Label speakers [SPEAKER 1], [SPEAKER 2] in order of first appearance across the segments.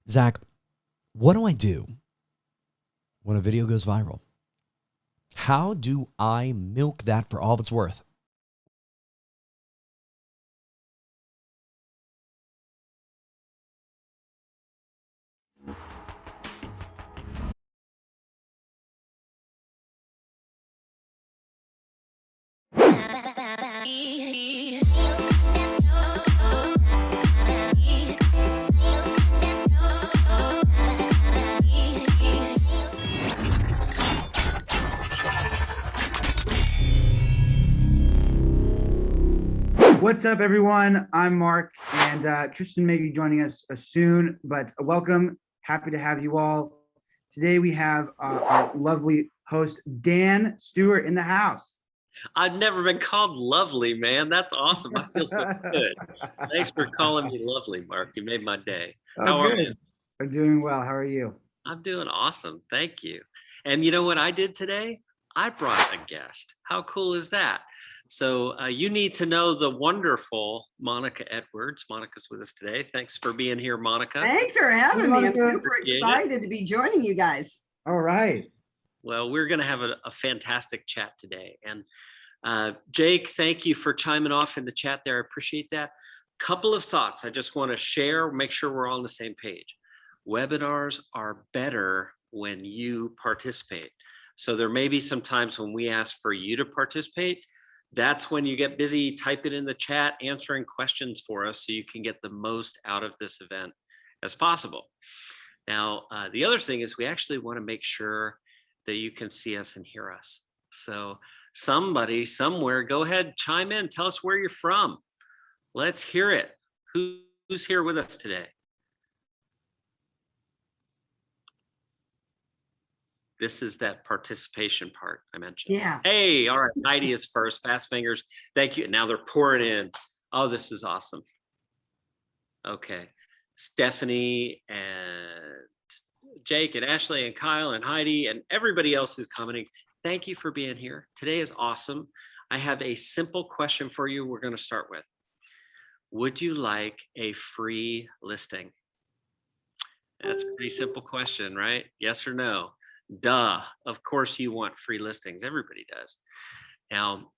[SPEAKER 1] Zach, what do I do when a video goes viral? How do I milk that for all it's worth?
[SPEAKER 2] What's up, everyone? I'm Mark, and Tristan may be joining us soon, but welcome. Happy to have you all. Today we have our lovely host, Dan Stewart, in the house.
[SPEAKER 3] I've never been called lovely, man. That's awesome. I feel so good. Thanks for calling me lovely, Mark. You made my day. How are you?
[SPEAKER 2] I'm doing well. How are you?
[SPEAKER 3] I'm doing awesome. Thank you. And you know what I did today? I brought a guest. How cool is that? So you need to know the wonderful Monica Edwards. Monica's with us today. Thanks for being here, Monica.
[SPEAKER 4] Thanks for having me. I'm super excited to be joining you guys.
[SPEAKER 2] All right.
[SPEAKER 3] Well, we're going to have a fantastic chat today. And Jake, thank you for chiming off in the chat there. I appreciate that. Couple of thoughts I just want to share, make sure we're all on the same page. Webinars are better when you participate. So there may be some times when we ask for you to participate. That's when you get busy, type it in the chat, answering questions for us so you can get the most out of this event as possible. Now, the other thing is we actually want to make sure that you can see us and hear us. So somebody somewhere, go ahead, chime in, tell us where you're from. Let's hear it. Who's here with us today? This is that participation part I mentioned.
[SPEAKER 4] Yeah.
[SPEAKER 3] Hey, all right, Heidi is first, fast fingers. Thank you. Now they're pouring in. Oh, this is awesome. Okay, Stephanie and Jake and Ashley and Kyle and Heidi and everybody else who's commenting. Thank you for being here. Today is awesome. I have a simple question for you we're going to start with. Would you like a free listing? That's a pretty simple question, right? Yes or no? Duh, of course you want free listings. Everybody does. Now,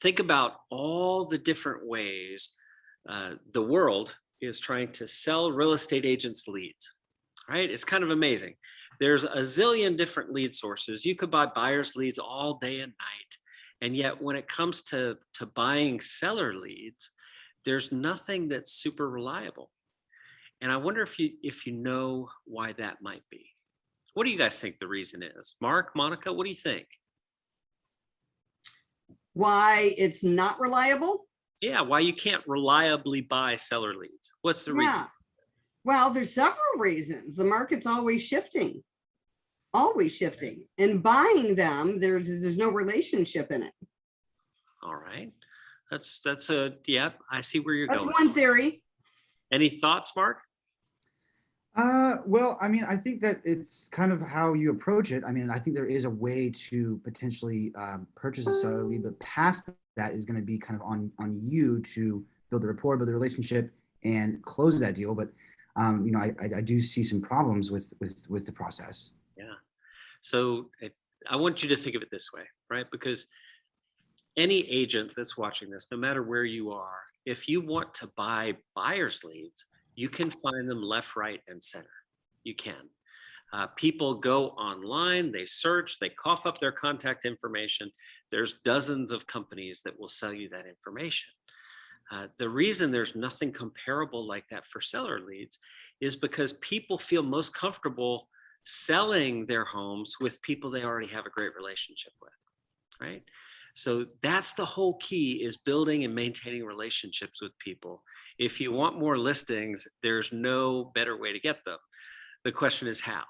[SPEAKER 3] think about all the different ways the world is trying to sell real estate agents leads, right? It's kind of amazing. There's a zillion different lead sources. You could buy buyers leads all day and night. And yet when it comes to buying seller leads, there's nothing that's super reliable. And I wonder if you know why that might be. What do you guys think the reason is? Mark, Monica, what do you think?
[SPEAKER 4] Why it's not reliable?
[SPEAKER 3] Yeah, why you can't reliably buy seller leads. What's the reason?
[SPEAKER 4] Well, there's several reasons. The market's always shifting. And buying them, there's no relationship in it.
[SPEAKER 3] All right. That's a, yeah, I see where you're going.
[SPEAKER 4] That's one theory.
[SPEAKER 3] Any thoughts, Mark?
[SPEAKER 2] Well, I mean, I think that it's kind of how you approach it. I mean, I think there is a way to potentially purchase a seller lead, but past that is going to be kind of on you to build the rapport, build the relationship, and close that deal. But you know, I do see some problems with the process.
[SPEAKER 3] Yeah. So I want you to think of it this way, right? Because any agent that's watching this, no matter where you are, if you want to buy buyers leads, you can find them left, right, and center. You can. People go online, they search, they cough up their contact information. There's dozens of companies that will sell you that information. The reason there's nothing comparable like that for seller leads is because people feel most comfortable selling their homes with people they already have a great relationship with, right? So that's the whole key, is building and maintaining relationships with people. If you want more listings, there's no better way to get them. The question is how,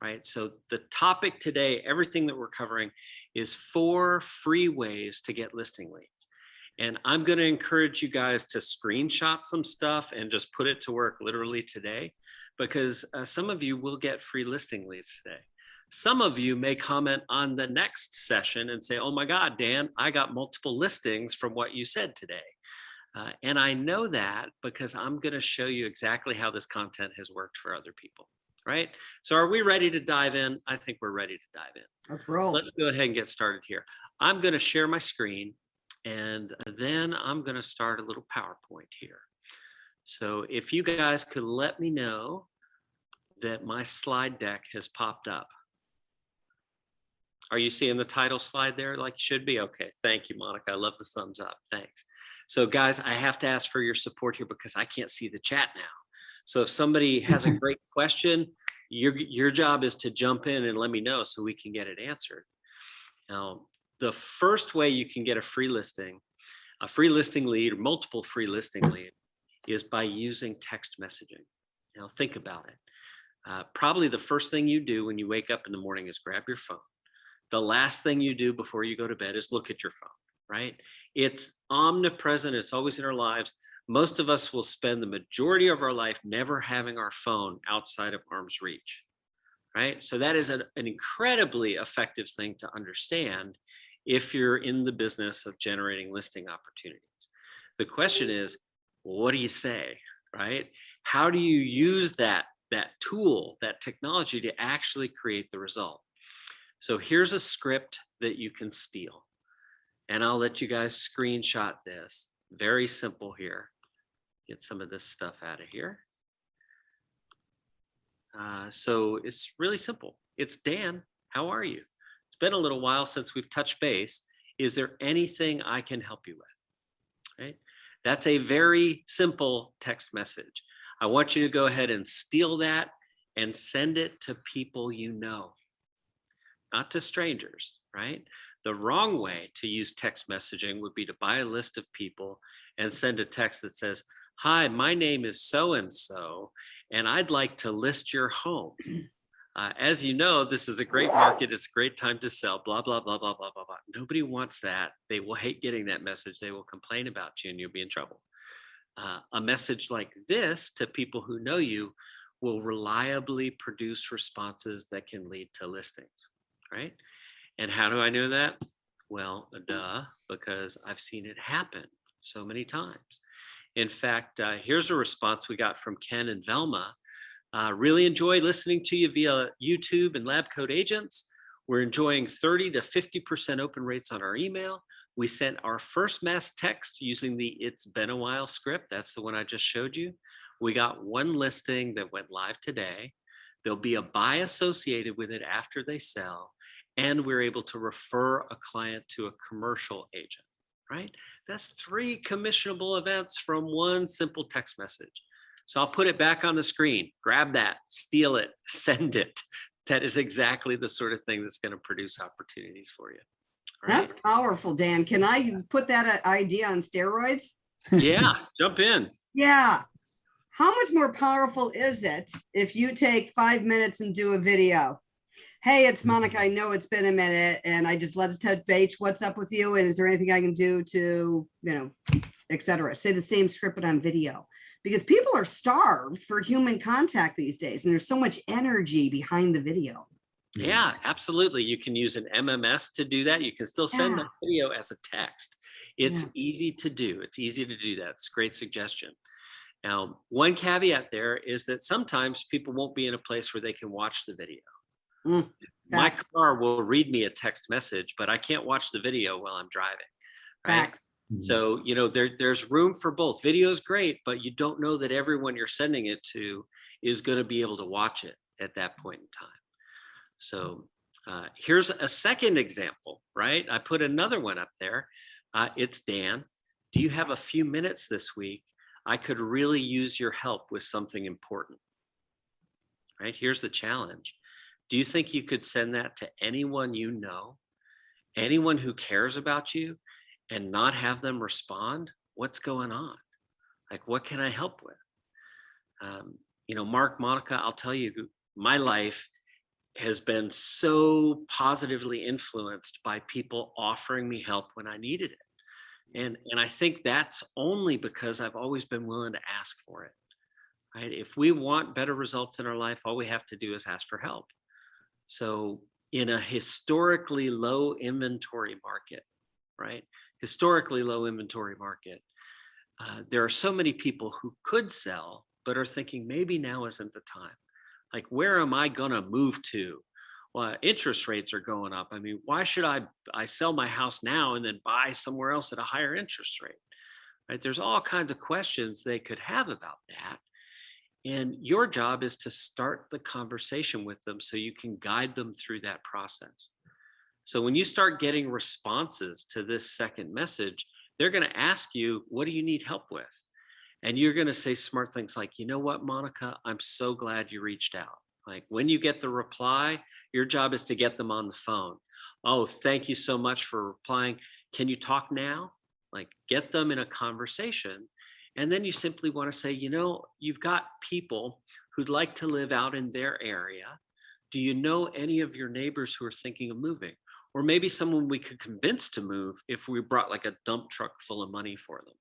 [SPEAKER 3] right? So the topic today, everything that we're covering, is 4 free ways to get listing leads. And I'm going to encourage you guys to screenshot some stuff and just put it to work literally today, because some of you will get free listing leads today. Some of you may comment on the next session and say, oh my God, Dan, I got multiple listings from what you said today. And I know that because I'm going to show you exactly how this content has worked for other people, right? So are we ready to dive in? I think we're ready to dive in.
[SPEAKER 4] Let's roll.
[SPEAKER 3] Let's go ahead and get started here. I'm going to share my screen, and then I'm going to start a little PowerPoint here. So if you guys could let me know that my slide deck has popped up. Are you seeing the title slide there like you should be? Okay, thank you, Monica. I love the thumbs up. Thanks. So guys, I have to ask for your support here because I can't see the chat now. So if somebody has a great question, your job is to jump in and let me know so we can get it answered. Now, the first way you can get a free listing lead, or multiple free listing lead, is by using text messaging. Now think about it. Probably the first thing you do when you wake up in the morning is grab your phone. The last thing you do before you go to bed is look at your phone, right? It's omnipresent. It's always in our lives. Most of us will spend the majority of our life never having our phone outside of arm's reach, right? So that is an incredibly effective thing to understand if you're in the business of generating listing opportunities. The question is, what do you say, right? How do you use that tool, that technology to actually create the result? So here's a script that you can steal. And I'll let you guys screenshot this. Very simple here. Get some of this stuff out of here. So it's really simple. It's Dan, how are you? It's been a little while since we've touched base. Is there anything I can help you with? Right? That's a very simple text message. I want you to go ahead and steal that and send it to people you know, not to strangers, right? The wrong way to use text messaging would be to buy a list of people and send a text that says, hi, my name is so-and-so, and I'd like to list your home. As you know, this is a great market. It's a great time to sell, blah, blah, blah, blah, blah, blah, blah. Nobody wants that. They will hate getting that message. They will complain about you and you'll be in trouble. A message like this to people who know you will reliably produce responses that can lead to listings, right? And how do I know that? Well, because I've seen it happen so many times. In fact, here's a response we got from Ken and Velma. Really enjoy listening to you via YouTube and LabCoatAgents. We're enjoying 30 to 50% open rates on our email. We sent our first mass text using the It's Been a While script. That's the one I just showed you. We got one listing that went live today. There'll be a buy associated with it after they sell. And we're able to refer a client to a commercial agent, right? That's 3 commissionable events from one simple text message. So I'll put it back on the screen. Grab that, steal it, send it. That is exactly the sort of thing that's going to produce opportunities for you. Right?
[SPEAKER 4] That's powerful, Dan. Can I put that idea on steroids?
[SPEAKER 3] Yeah, jump in.
[SPEAKER 4] Yeah. How much more powerful is it if you take 5 minutes and do a video? Hey, it's Monica. I know it's been a minute and I just let us touch base. What's up with you? And is there anything I can do to, et cetera? Say the same script, but on video, because people are starved for human contact these days. And there's so much energy behind the video.
[SPEAKER 3] Yeah, absolutely. You can use an MMS to do that. You can still send the video as a text. It's easy to do. It's easy to do that. It's a great suggestion. Now, one caveat there is that sometimes people won't be in a place where they can watch the video. My car will read me a text message, but I can't watch the video while I'm driving. Right?
[SPEAKER 4] Facts.
[SPEAKER 3] So, there's room for both. Video is great, but you don't know that everyone you're sending it to is going to be able to watch it at that point in time. So here's a second example, right? I put another one up there. It's Dan. Do you have a few minutes this week? I could really use your help with something important, right? Here's the challenge. Do you think you could send that to anyone you know, anyone who cares about you, and not have them respond? What's going on? Like, what can I help with? Mark, Monica, I'll tell you, my life has been so positively influenced by people offering me help when I needed it. And I think that's only because I've always been willing to ask for it, right? If we want better results in our life, all we have to do is ask for help. So in a historically low inventory market, right? Historically low inventory market, there are so many people who could sell, but are thinking maybe now isn't the time. Like, where am I going to move to? Well, interest rates are going up. I mean, why should I sell my house now and then buy somewhere else at a higher interest rate? Right? There's all kinds of questions they could have about that. And your job is to start the conversation with them so you can guide them through that process. So when you start getting responses to this second message, they're going to ask you, what do you need help with? And you're going to say smart things like, you know what, Monica, I'm so glad you reached out. Like, when you get the reply, your job is to get them on the phone. Oh, thank you so much for replying. Can you talk now? Like, get them in a conversation. And then you simply want to say, you know, you've got people who'd like to live out in their area. Do you know any of your neighbors who are thinking of moving? Or maybe someone we could convince to move if we brought like a dump truck full of money for them,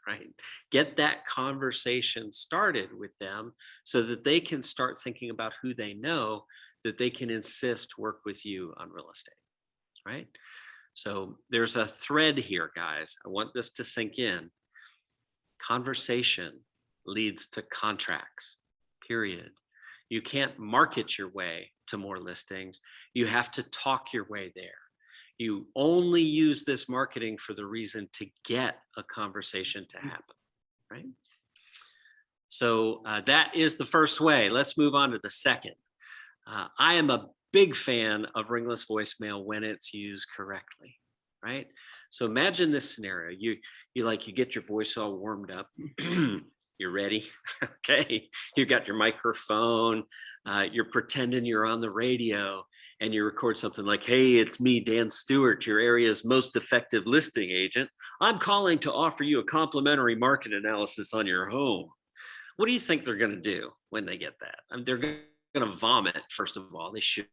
[SPEAKER 3] right? Get that conversation started with them so that they can start thinking about who they know that they can insist work with you on real estate, right? So there's a thread here, guys. I want this to sink in. Conversation leads to contracts, period. You can't market your way to more listings. You have to talk your way there. You only use this marketing for the reason to get a conversation to happen, right? So that is the first way. Let's move on to the second. I am a big fan of ringless voicemail when it's used correctly, right? So imagine this scenario. You get your voice all warmed up. You're ready. Okay. You got your microphone. You're pretending you're on the radio, and you record something like, hey, it's me, Dan Stewart, your area's most effective listing agent. I'm calling to offer you a complimentary market analysis on your home. What do you think they're going to do when they get that? I mean, they're going to vomit, first of all. They should.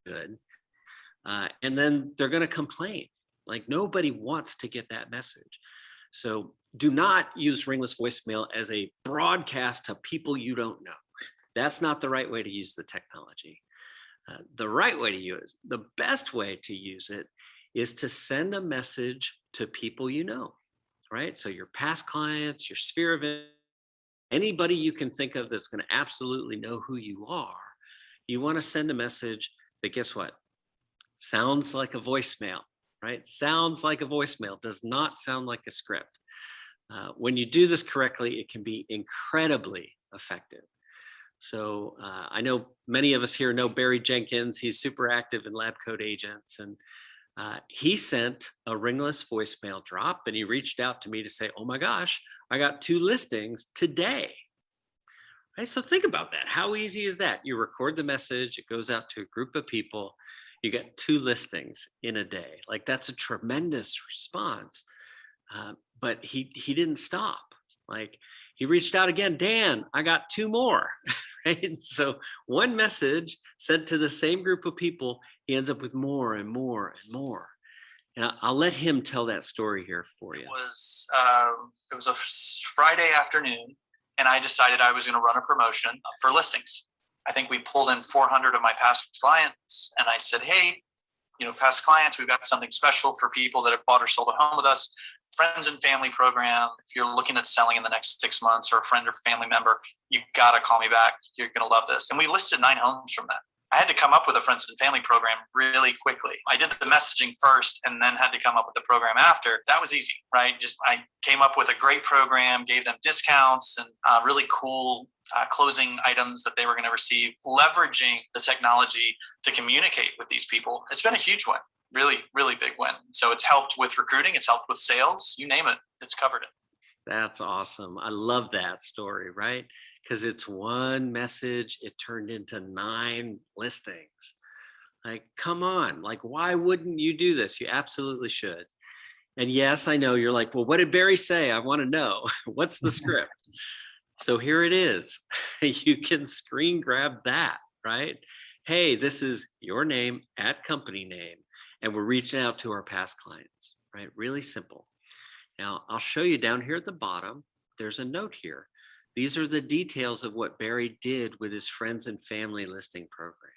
[SPEAKER 3] And then they're going to complain. Like, nobody wants to get that message. So do not use ringless voicemail as a broadcast to people you don't know. That's not the right way to use the technology. The right way to use, the best way to use it is to send a message to people you know, right? So your past clients, your sphere of influence, anybody you can think of that's going to absolutely know who you are. You want to send a message that, guess what? Sounds like a voicemail, right? Sounds like a voicemail, does not sound like a script. When you do this correctly, it can be incredibly effective. So I know many of us here know Barry Jenkins. He's super active in LabCoatAgents, and he sent a ringless voicemail drop, and he reached out to me to say, oh my gosh, I got 2 listings today. Right? So think about that. How easy is that? You record the message, it goes out to a group of people, you get 2 listings in a day. Like, that's a tremendous response. But he didn't stop. Like, he reached out again, Dan, I got 2 more. Right? So one message sent to the same group of people, he ends up with more and more and more. And I'll let him tell that story here for you.
[SPEAKER 5] It was a Friday afternoon, and I decided I was going to run a promotion for listings. I think we pulled in 400 of my past clients, and I said, hey, past clients, we've got something special for people that have bought or sold a home with us. Friends and family program. If you're looking at selling in the next 6 months, or a friend or family member, you got to call me back. You're going to love this. And we listed 9 homes from that. I had to come up with a friends and family program really quickly. I did the messaging first and then had to come up with the program after. That was easy, right? I came up with a great program, gave them discounts and really cool closing items that they were going to receive, leveraging the technology to communicate with these people. It's been a huge one. Really, really big win. So it's helped with recruiting. It's helped with sales. You name it, it's covered it.
[SPEAKER 3] That's awesome. I love that story, right? Because it's one message, it turned into 9 listings. Like, come on. Like, why wouldn't you do this? You absolutely should. And yes, I know you're like, well, what did Barry say? I want to know. What's the script? So here it is. You can screen grab that, right? Hey, this is your name at company name. And we're reaching out to our past clients, right? Really simple. Now, I'll show you down here at the bottom, there's a note here. These are the details of what Barry did with his friends and family listing program.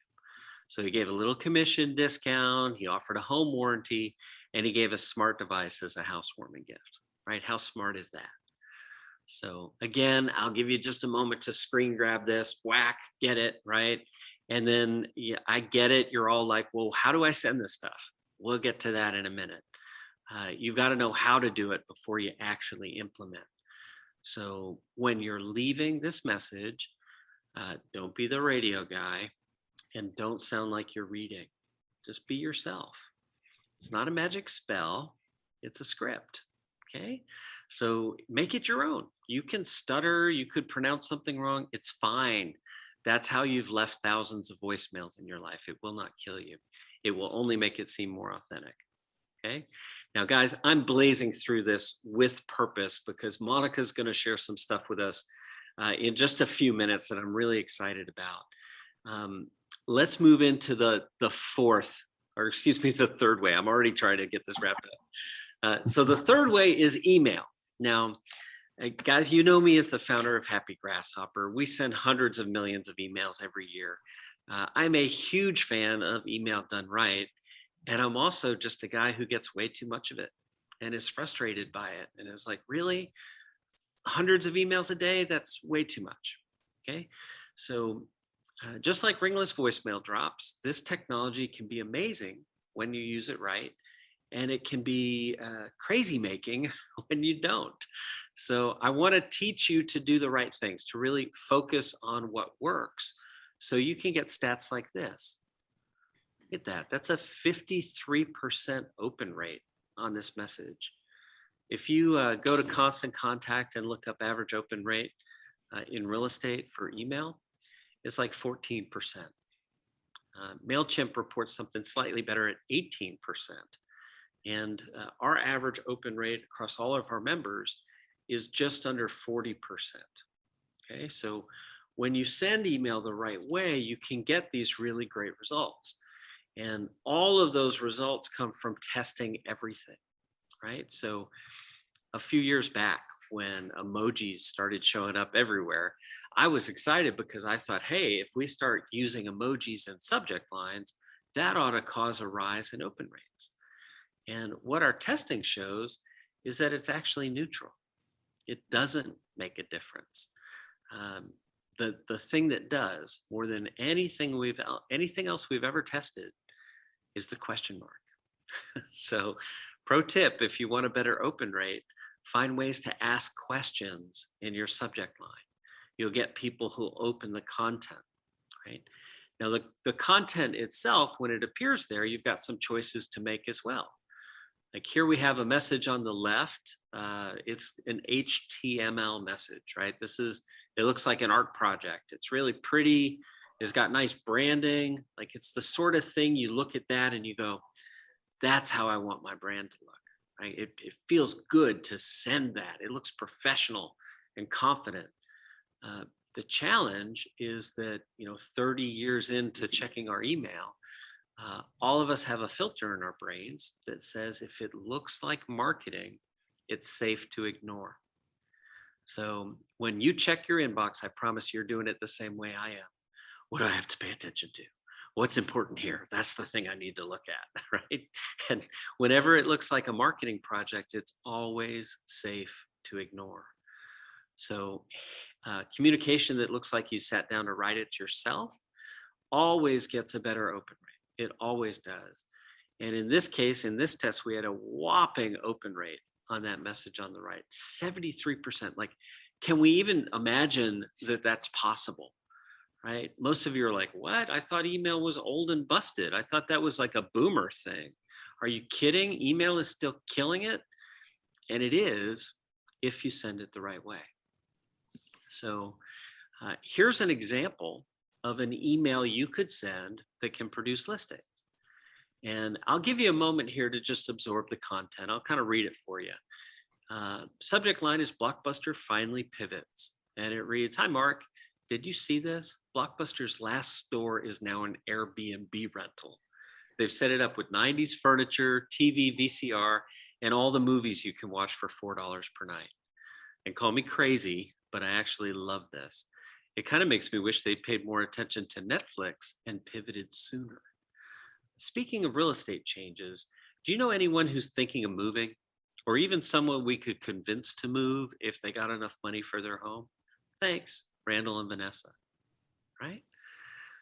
[SPEAKER 3] So he gave a little commission discount, he offered a home warranty, and he gave a smart device as a housewarming gift, right? How smart is that? So again, I'll give you just a moment to screen grab this, whack, get it, right? And then I get it. You're all like, well, how do I send this stuff? We'll get to that in a minute. You've got to know how to do it before you actually implement. So when you're leaving this message, don't be the radio guy and don't sound like you're reading. Just be yourself. It's not a magic spell. It's a script. Okay. So make it your own. You can stutter. You could pronounce something wrong. It's fine. That's how you've left thousands of voicemails in your life. It will not kill you. It will only make it seem more authentic. Okay. Now, guys, I'm blazing through this with purpose because Monica's going to share some stuff with us in just a few minutes that I'm really excited about. Let's move into the third way. I'm already trying to get this wrapped up. So the third way is email. Now, guys, you know me as the founder of Happy Grasshopper. We send hundreds of millions of emails every year. I'm a huge fan of email done right. And I'm also just a guy who gets way too much of it and is frustrated by it. And is like, really? Hundreds of emails a day? That's way too much. Okay. So just like ringless voicemail drops, this technology can be amazing when you use it right. And it can be crazy making when you don't. So I want to teach you to do the right things, to really focus on what works so you can get stats like this. Look at that. That's a 53% open rate on this message. If you go to Constant Contact and look up average open rate in real estate for email, it's like 14%. MailChimp reports something slightly better at 18%. And our average open rate across all of our members is just under 40%. Okay, so when you send email the right way, you can get these really great results. And all of those results come from testing everything, right? So a few years back when emojis started showing up everywhere, I was excited because I thought, hey, if we start using emojis in subject lines, that ought to cause a rise in open rates. And what our testing shows is that it's actually neutral. It doesn't make a difference. The thing that does more than anything else we've ever tested is the question mark. So pro tip, if you want a better open rate, find ways to ask questions in your subject line. You'll get people who open the content, right? Now, the content itself, when it appears there, you've got some choices to make as well. Like here we have a message on the left. It's an HTML message, right? It looks like an art project. It's really pretty. It's got nice branding. Like it's the sort of thing you look at that and you go, that's how I want my brand to look, right? It feels good to send that. It looks professional and confident. The challenge is that, 30 years into checking our email, all of us have a filter in our brains that says if it looks like marketing, it's safe to ignore. So when you check your inbox, I promise you're doing it the same way I am. What do I have to pay attention to? What's important here? That's the thing I need to look at, right? And whenever it looks like a marketing project, it's always safe to ignore. So communication that looks like you sat down to write it yourself always gets a better open rate. It always does. And in this case, in this test, we had a whopping open rate on that message on the right, 73%. Like, can we even imagine that that's possible, right? Most of you are like, what? I thought email was old and busted. I thought that was like a boomer thing. Are you kidding? Email is still killing it. And it is if you send it the right way. So here's an example of an email you could send that can produce listings. And I'll give you a moment here to just absorb the content. I'll kind of read it for you. Subject line is Blockbuster finally pivots. And it reads, hi, Mark. Did you see this? Blockbuster's last store is now an Airbnb rental. They've set it up with 90s furniture, TV, VCR, and all the movies you can watch for $4 per night. And call me crazy, but I actually love this. It kind of makes me wish they'd paid more attention to Netflix and pivoted sooner. Speaking of real estate changes, do you know anyone who's thinking of moving or even someone we could convince to move if they got enough money for their home. Thanks, Randall and Vanessa, right?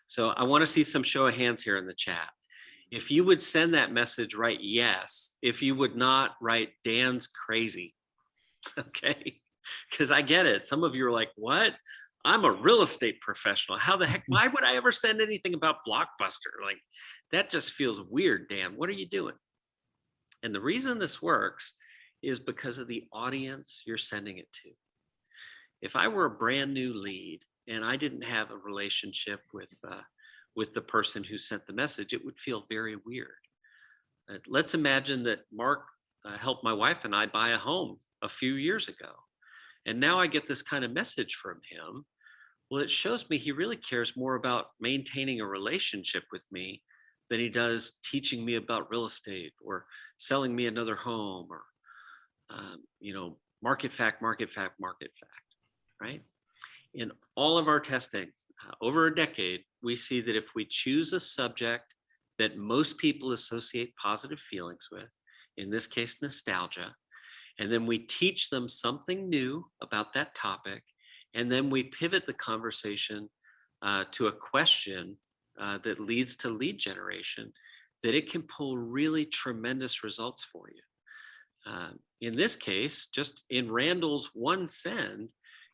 [SPEAKER 3] So I want to see some show of hands here in the chat. If you would send that message, write yes. If you would not, write Dan's crazy, okay? Because I get it. Some of you are like, what? I'm a real estate professional. How the heck, why would I ever send anything about Blockbuster? Like, that just feels weird, Dan. What are you doing? And the reason this works is because of the audience you're sending it to. If I were a brand new lead and I didn't have a relationship with the person who sent the message, it would feel very weird. Let's imagine that Mark helped my wife and I buy a home a few years ago. And now I get this kind of message from him. Well, it shows me he really cares more about maintaining a relationship with me than he does teaching me about real estate or selling me another home or, market fact, right? In all of our testing over a decade, we see that if we choose a subject that most people associate positive feelings with, in this case, nostalgia, and then we teach them something new about that topic, and then we pivot the conversation to a question that leads to lead generation, that it can pull really tremendous results for you. In this case, just in Randall's one send,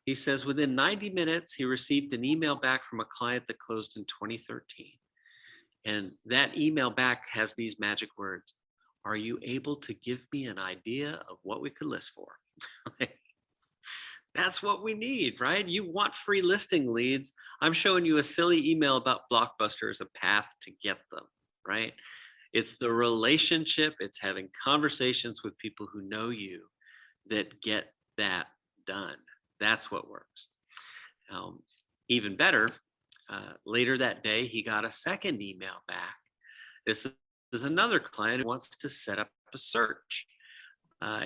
[SPEAKER 3] he says within 90 minutes, he received an email back from a client that closed in 2013. And that email back has these magic words: are you able to give me an idea of what we could list for? That's what we need, right? You want free listing leads. I'm showing you a silly email about Blockbuster as a path to get them, right? It's the relationship, it's having conversations with people who know you that get that done. That's what works. Even better, later that day, he got a second email back. This is another client who wants to set up a search.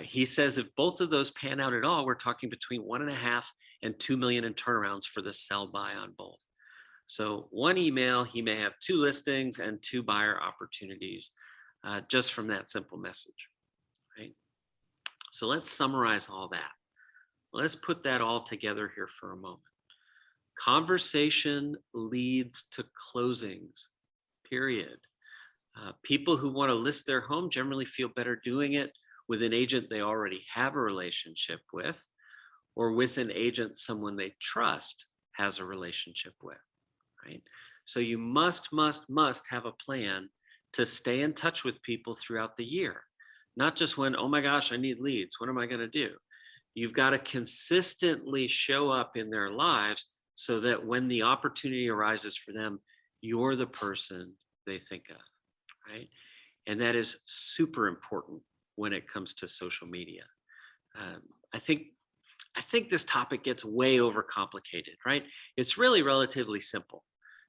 [SPEAKER 3] He says if both of those pan out at all, we're talking between 1.5 and 2 million in turnarounds for the sell buy on both. So one email, he may have 2 listings and 2 buyer opportunities just from that simple message, right? So let's summarize all that. Let's put that all together here for a moment. Conversation leads to closings, period. People who want to list their home generally feel better doing it with an agent they already have a relationship with, or with an agent someone they trust has a relationship with, right? So you must have a plan to stay in touch with people throughout the year, not just when, oh my gosh, I need leads. What am I going to do? You've got to consistently show up in their lives so that when the opportunity arises for them, you're the person they think of, right? And that is super important when it comes to social media. I think this topic gets way overcomplicated, right? It's really relatively simple.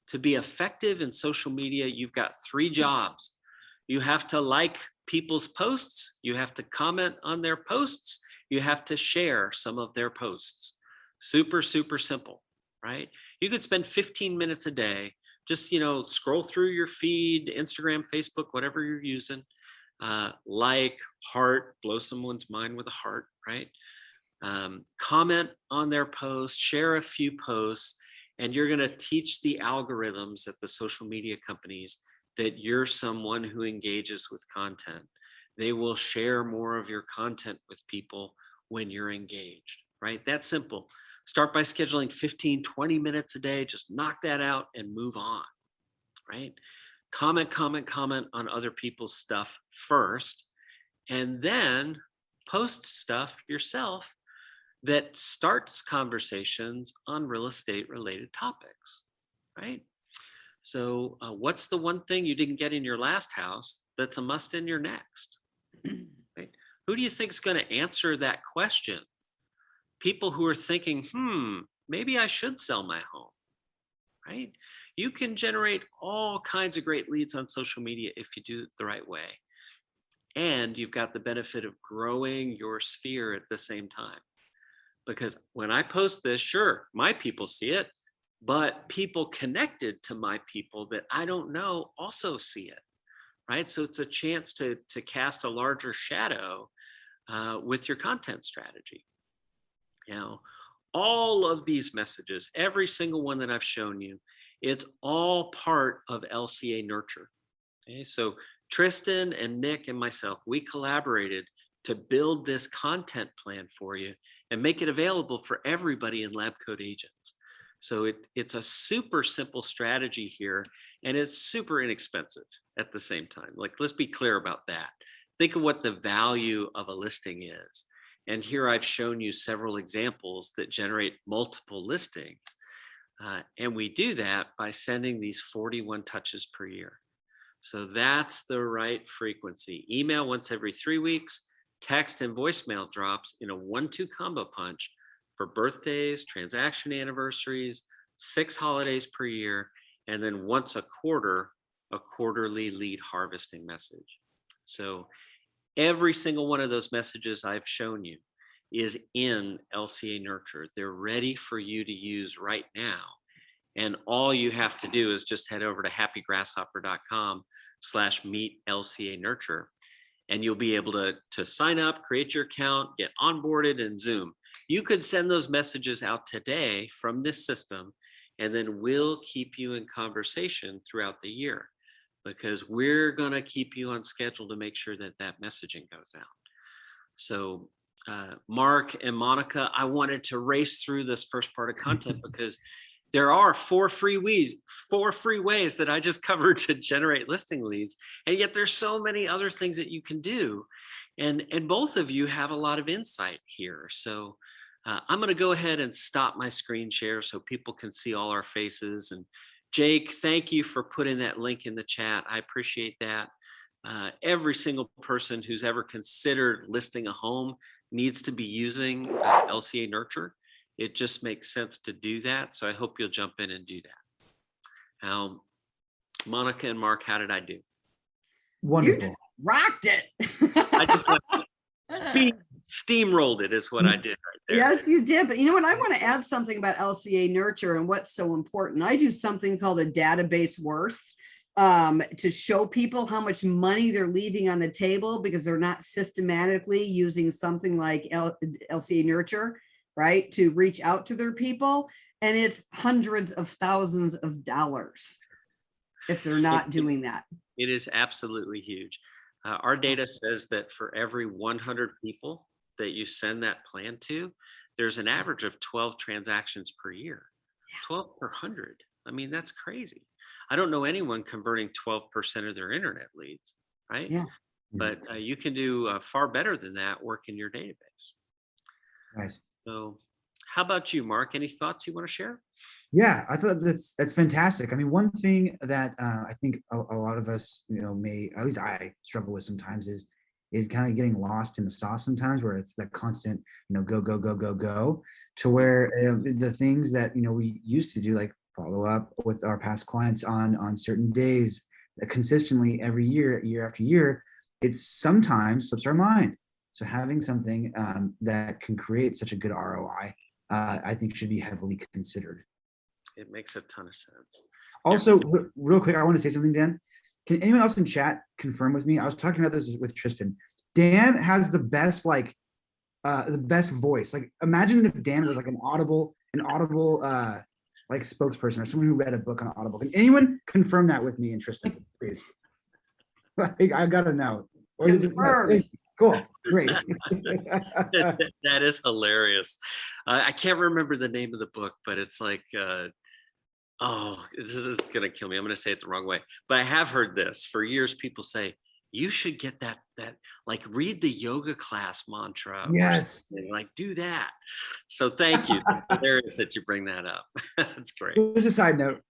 [SPEAKER 3] To be effective in social media, you've got 3 jobs. You have to like people's posts, you have to comment on their posts, you have to share some of their posts. Super simple, right? You could spend 15 minutes a day, just, scroll through your feed, Instagram, Facebook, whatever you're using, like, heart, blow someone's mind with a heart, right? Comment on their post, share a few posts, and you're going to teach the algorithms at the social media companies that you're someone who engages with content. They will share more of your content with people when you're engaged, right? That's simple. Start by scheduling 15, 20 minutes a day. Just knock that out and move on, right? Comment on other people's stuff first, and then post stuff yourself that starts conversations on real estate related topics, right? So what's the one thing you didn't get in your last house that's a must in your next? Right? Who do you think is going to answer that question? People who are thinking, maybe I should sell my home, right? You can generate all kinds of great leads on social media if you do it the right way. And you've got the benefit of growing your sphere at the same time. Because when I post this, sure, my people see it, but people connected to my people that I don't know also see it, right? So it's a chance to cast a larger shadow with your content strategy. Now, all of these messages, every single one that I've shown you, it's all part of LCA Nurture. Okay, so Tristan and Nick and myself, we collaborated to build this content plan for you and make it available for everybody in LabCoatAgents. So it's a super simple strategy here, and it's super inexpensive at the same time. Like, let's be clear about that. Think of what the value of a listing is. And here I've shown you several examples that generate multiple listings. And we do that by sending these 41 touches per year. So that's the right frequency. Email once every 3 weeks, text and voicemail drops in a 1-2 combo punch for birthdays, transaction anniversaries, 6 holidays per year, and then once a quarter, a quarterly lead harvesting message. So every single one of those messages I've shown you is in LCA Nurture. They're ready for you to use right now. And all you have to do is just head over to happygrasshopper.com/meet LCA Nurture. And you'll be able to sign up, create your account, get onboarded, and Zoom. You could send those messages out today from this system, and then we'll keep you in conversation throughout the year, because we're going to keep you on schedule to make sure that that messaging goes out. So Mark and Monica, I wanted to race through this first part of content because there are four free ways that I just covered to generate listing leads. And yet there's so many other things that you can do. And both of you have a lot of insight here. So I'm going to go ahead and stop my screen share so people can see all our faces. And Jake, thank you for putting that link in the chat. I appreciate that. Every single person who's ever considered listing a home needs to be using LCA Nurture. It just makes sense to do that. So I hope you'll jump in and do that. Now, Monica and Mark, how did I do?
[SPEAKER 2] Wonderful.
[SPEAKER 4] You rocked it.
[SPEAKER 3] I just steamrolled it is what I did right there.
[SPEAKER 4] Yes, you did. But you know what? I want to add something about LCA Nurture and what's so important. I do something called a database worth to show people how much money they're leaving on the table because they're not systematically using something like LCA Nurture, right, to reach out to their people. And it's hundreds of thousands of dollars if they're not doing that.
[SPEAKER 3] It is absolutely huge. Our data says that for every 100 people that you send that plan to, there's an average of 12 transactions per year. 12 per 100. I mean, that's crazy. I don't know anyone converting 12% of their internet leads, right?
[SPEAKER 4] Yeah.
[SPEAKER 3] But you can do far better than that work in your database.
[SPEAKER 2] Right.
[SPEAKER 3] So how about you, Mark? Any thoughts you want to share?
[SPEAKER 2] Yeah, I thought that's fantastic. I mean, one thing that I think a lot of us, may, at least I struggle with sometimes is kind of getting lost in the sauce sometimes, where it's that constant, go, to where the things that, we used to do, like follow up with our past clients on certain days consistently every year after year, it sometimes slips our mind. So having something that can create such a good ROI, I think should be heavily considered.
[SPEAKER 3] It makes a ton of sense.
[SPEAKER 2] Also, real quick, I want to say something, Dan. Can anyone else in chat confirm with me? I was talking about this with Tristan. Dan has the best, the best voice. Like, imagine if Dan was like an audible, like spokesperson or someone who read a book on Audible. Can anyone confirm that with me and Tristan, please? I gotta know. Cool, great.
[SPEAKER 3] That is hilarious. I can't remember the name of the book, but it's like, this is gonna kill me. I'm gonna say it the wrong way, but I have heard this for years. People say you should get that like read the yoga class mantra.
[SPEAKER 2] Yes,
[SPEAKER 3] like do that. So thank you. It's hilarious that you bring that up. That's great.
[SPEAKER 2] Just a side note.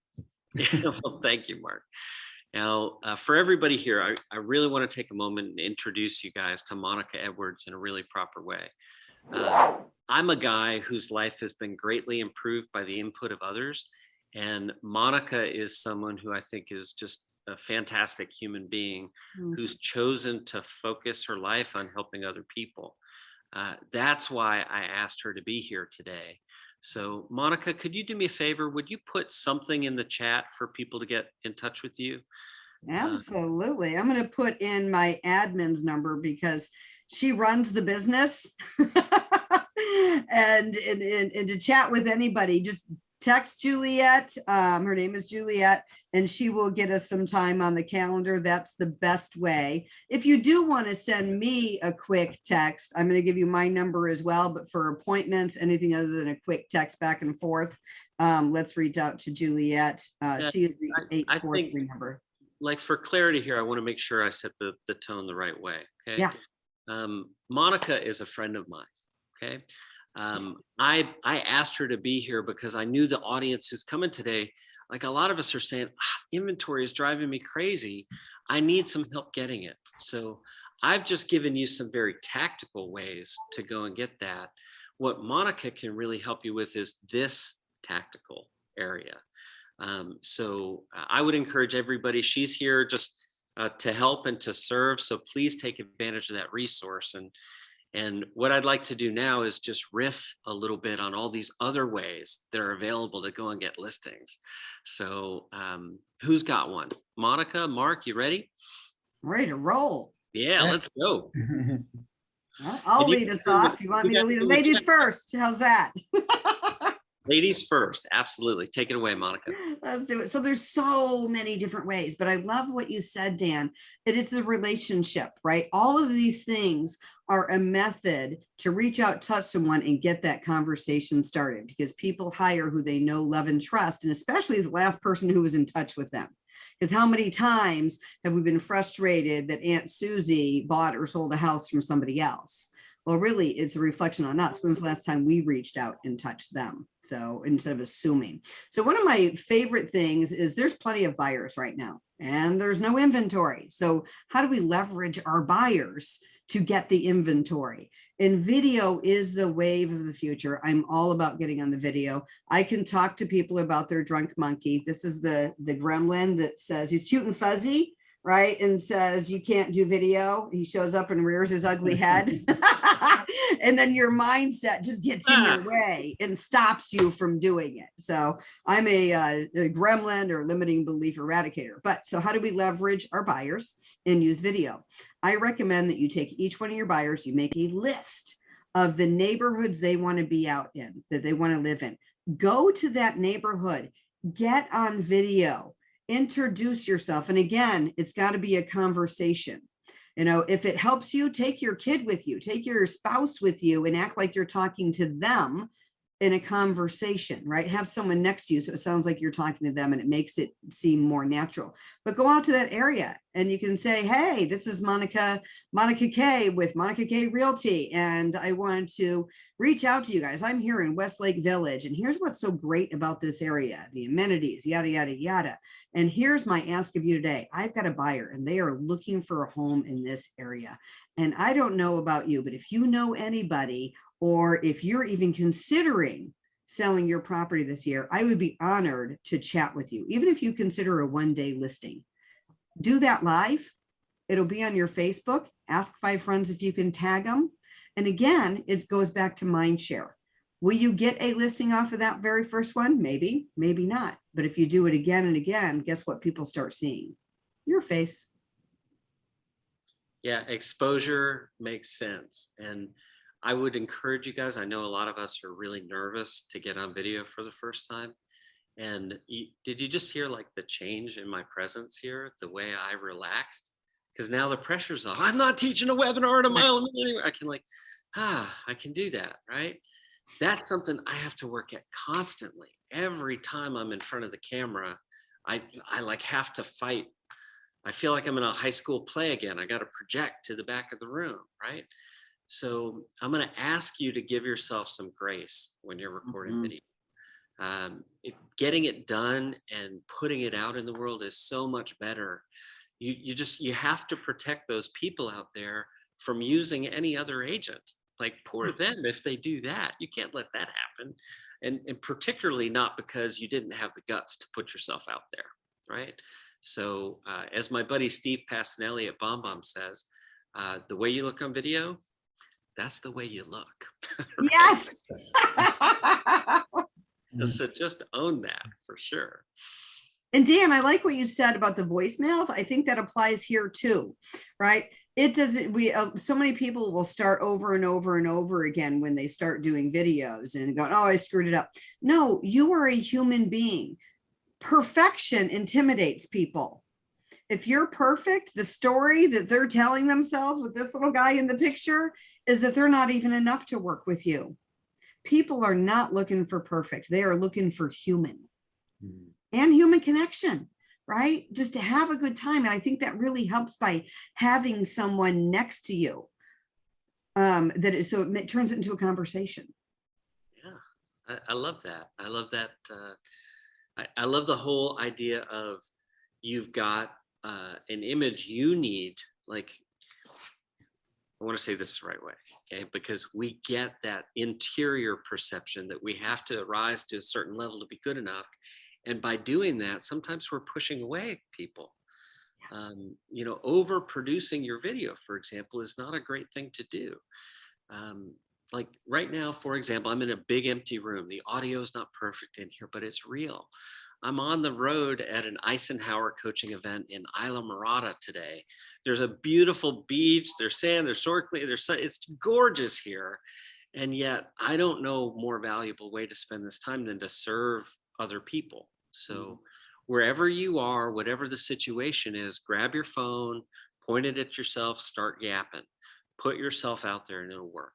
[SPEAKER 3] Well, thank you, Mark. Now, for everybody here, I really want to take a moment and introduce you guys to Monica Edwards in a really proper way. I'm a guy whose life has been greatly improved by the input of others. And Monica is someone who I think is just a fantastic human being who's chosen to focus her life on helping other people. That's why I asked her to be here today. So Monica, could you do me a favor? Would you put something in the chat for people to get in touch with you?
[SPEAKER 4] Absolutely. I'm going to put in my admin's number because She runs the business. and to chat with anybody, just text Juliet. Her name is Juliet, and she will get us some time on the calendar. That's the best way. If you do want to send me a quick text, I'm going to give you my number as well. But for appointments, anything other than a quick text back and forth, let's reach out to Juliet. She is the 843 number.
[SPEAKER 3] Like for clarity here, I want to make sure I set the tone the right way. Okay.
[SPEAKER 4] Yeah.
[SPEAKER 3] Monica is a friend of mine. Okay. I asked her to be here because I knew the audience who's coming today, like a lot of us are saying, inventory is driving me crazy. I need some help getting it. So I've just given you some very tactical ways to go and get that. What Monica can really help you with is this tactical area. So I would encourage everybody, she's here just to help and to serve. So please take advantage of that resource. And what I'd like to do now is just riff a little bit on all these other ways that are available to go and get listings. So who's got one? Monica, Mark, you ready?
[SPEAKER 4] I'm ready to roll.
[SPEAKER 3] Yeah, let's go.
[SPEAKER 4] I'll lead us off. You want me to lead it? Ladies first. How's that?
[SPEAKER 3] Ladies first. Absolutely. Take it away, Monica.
[SPEAKER 4] Let's do it. So there's so many different ways, but I love what you said, Dan. It's a relationship, right? All of these things are a method to reach out, touch someone, and get that conversation started, because people hire who they know, love, and trust, and especially the last person who was in touch with them. Because how many times have we been frustrated that Aunt Susie bought or sold a house from somebody else? Well, really, it's a reflection on us. When was the last time we reached out and touched them? So instead of assuming. So one of my favorite things is there's plenty of buyers right now and there's no inventory. So how do we leverage our buyers to get the inventory? And video is the wave of the future. I'm all about getting on the video. I can talk to people about their drunk monkey. This is the gremlin that says he's cute and fuzzy, right? And says, you can't do video. He shows up and rears his ugly head. And then your mindset just gets in your way and stops you from doing it. So I'm a gremlin or limiting belief eradicator. But so how do we leverage our buyers and use video? I recommend that you take each one of your buyers, you make a list of the neighborhoods they want to be out in, that they want to live in. Go to that neighborhood, get on video, introduce yourself. And again, it's got to be a conversation. You know, if it helps you, take your kid with you, take your spouse with you, and act like you're talking to them in a conversation, right? Have someone next to you so it sounds like you're talking to them and it makes it seem more natural. But go out to that area and you can say, hey, this is Monica K with Monica K Realty, and I wanted to reach out to you guys. I'm here in Westlake Village, and here's what's so great about this area, the amenities, yada, yada, yada. And here's my ask of you today. I've got a buyer and they are looking for a home in this area. And I don't know about you, but if you know anybody, or if you're even considering selling your property this year, I would be honored to chat with you, even if you consider a one-day listing. Do that live. It'll be on your Facebook. Ask 5 friends if you can tag them. And again, it goes back to mind share. Will you get a listing off of that very first one? Maybe, maybe not. But if you do it again and again, guess what people start seeing? Your face.
[SPEAKER 3] Yeah, exposure makes sense. And I would encourage you guys, I know a lot of us are really nervous to get on video for the first time. And did you just hear like the change in my presence here, the way I relaxed? Because now the pressure's off. I'm not teaching a webinar at a mile a minute. I can I can do that, right? That's something I have to work at constantly. Every time I'm in front of the camera, I like have to fight. I feel like I'm in a high school play again. I got to project to the back of the room, right? So I'm going to ask you to give yourself some grace when you're recording video. Getting it done and putting it out in the world is so much better. You have to protect those people out there from using any other agent. Like poor them if they do that. You can't let that happen. And particularly not because you didn't have the guts to put yourself out there, right? So as my buddy Steve Passanelli at Bomb Bomb says, the way you look on video, that's the way you look. Right?
[SPEAKER 4] Yes.
[SPEAKER 3] So just own that for sure.
[SPEAKER 4] And Dan, I like what you said about the voicemails. I think that applies here too, right? It doesn't, so many people will start over and over and over again when they start doing videos and go, oh, I screwed it up. No, you are a human being. Perfection intimidates people. If you're perfect, the story that they're telling themselves with this little guy in the picture is that they're not even enough to work with you. People are not looking for perfect. They are looking for human and human connection, right? Just to have a good time. And I think that really helps by having someone next to you. So it turns it into a conversation.
[SPEAKER 3] Yeah, I love that. I love that. I love the whole idea of you've got an image you need, like, I want to say this the right way, okay? Because we get that interior perception that we have to rise to a certain level to be good enough. And by doing that, sometimes we're pushing away people. Overproducing your video, for example, is not a great thing to do. Like right now, for example, I'm in a big empty room. The audio is not perfect in here, but it's real. I'm on the road at an Eisenhower coaching event in Isla Morada today. There's a beautiful beach, there's sand, there's snorkeling, it's gorgeous here. And yet I don't know more valuable way to spend this time than to serve other people. So wherever you are, whatever the situation is, grab your phone, point it at yourself, start yapping, put yourself out there and it'll work.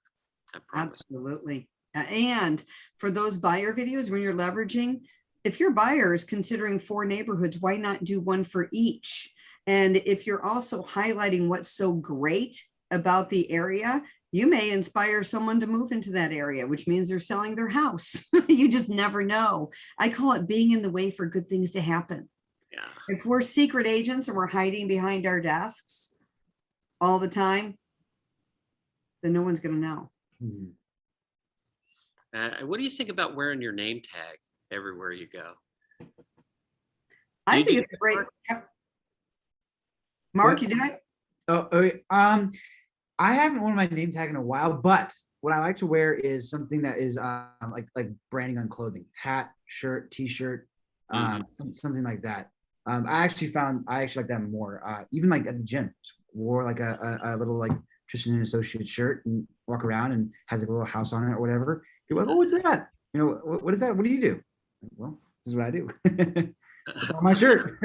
[SPEAKER 3] I promise.
[SPEAKER 4] Absolutely. And for those buyer videos, when you're leveraging, if your buyer is considering 4 neighborhoods, why not do one for each? And if you're also highlighting what's so great about the area, you may inspire someone to move into that area, which means they're selling their house. You just never know. I call it being in the way for good things to happen.
[SPEAKER 3] Yeah.
[SPEAKER 4] If we're secret agents and we're hiding behind our desks all the time, then no one's going to know.
[SPEAKER 3] What do you think about wearing your name tag everywhere you go?
[SPEAKER 4] I think it's great. Mark, you do it?
[SPEAKER 2] I haven't worn my name tag in a while, but what I like to wear is something that is like branding on clothing, hat, shirt, t-shirt, something like that. I actually like that more. Even like at the gym, wore like a little like Tristan and Associates shirt and walk around and has like a little house on it or whatever. You're like, oh, what's that? You know, what is that? What do you do? Well, this is what I do. It's on my shirt.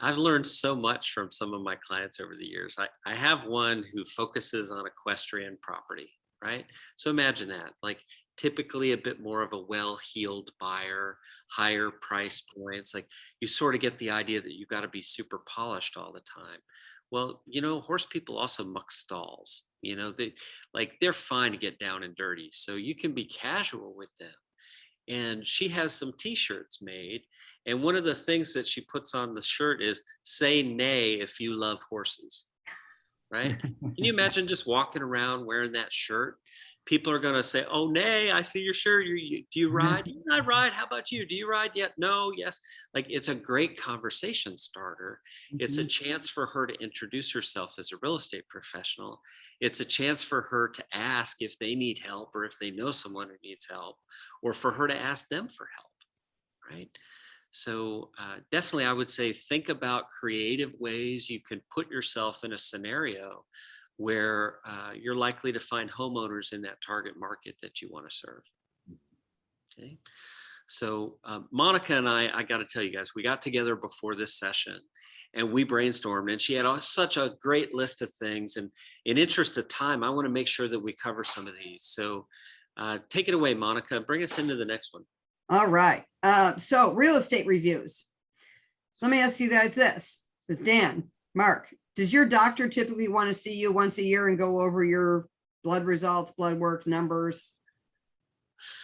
[SPEAKER 3] I've learned so much from some of my clients over the years. I have one who focuses on equestrian property, right? So imagine that, like typically a bit more of a well-heeled buyer, higher price points. Like you sort of get the idea that you got to be super polished all the time. Well, horse people also muck stalls. They're fine to get down and dirty. So you can be casual with them. And she has some t-shirts made. And one of the things that she puts on the shirt is "Say nay if you love horses." Right? Can you imagine just walking around wearing that shirt? People are going to say, "Oh, nay, I see your shirt. Do you ride?" "I ride. How about you? Do you ride yet?" "No." "Yes." Like it's a great conversation starter. It's a chance for her to introduce herself as a real estate professional. It's a chance for her to ask if they need help or if they know someone who needs help, or for her to ask them for help. Right? So definitely, I would say think about creative ways you can put yourself in a scenario where you're likely to find homeowners in that target market that you want to serve. Okay. So Monica and I got to tell you guys, we got together before this session and we brainstormed, and she had such a great list of things. And in interest of time, I want to make sure that we cover some of these. So take it away, Monica. Bring us into the next one.
[SPEAKER 4] All right. So real estate reviews. Let me ask you guys this. Says Dan, Mark, does your doctor typically want to see you once a year and go over your blood results, blood work, numbers?